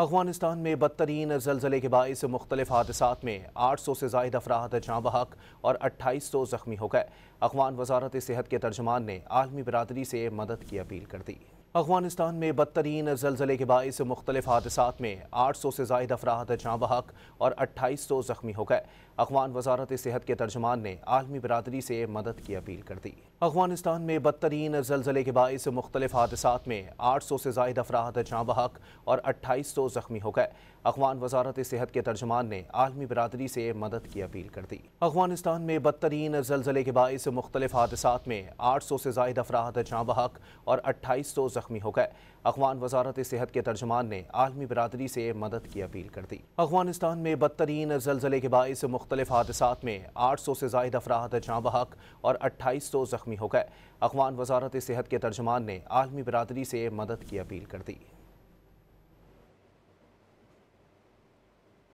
افغانستان میں بدترین زلزلے کے باعث مختلف حادثات میں 800 سے زائد افراد جاں بحق اور 2800 زخمی ہو گئے۔ افغان وزارت صحت کے ترجمان نے عالمی برادری سے مدد کی اپیل کر دی۔ افغانستان میں بدترین زلزلے کے باعث مختلف حادثات میں 800 سے زائد افراد جاں بحق اور 2800 زخمی ہو گئے۔ افغان وزارت صحت کے ترجمان نے عالمی برادری سے مدد کی اپیل کر دی۔ افغانستان میں بدترین زلزلے کے باعث مختلف حادثات میں 800 سے زائد افراد جاں بحق اور 2800 زخمی ہو گئے۔ افغان وزارت صحت کے ترجمان نے عالمی برادری سے مدد کی اپیل کر دی۔ افغانستان میں بدترین زلزلے کے باعث مختلف حادثات میں 800 سے زائد افراد جاں بحق اور 2800 زخمی ہو گئے۔ افغان وزارت صحت کے ترجمان نے عالمی برادری سے مدد کی اپیل کر دی۔ افغانستان میں بدترین زلزلے کے باعث مختلف حادثات میں 800 سے زائد افراد جاں بحق اور 2800 زخمی ہو گئے۔ افغان وزارت صحت کے ترجمان نے عالمی برادری سے مدد کی اپیل کر دی۔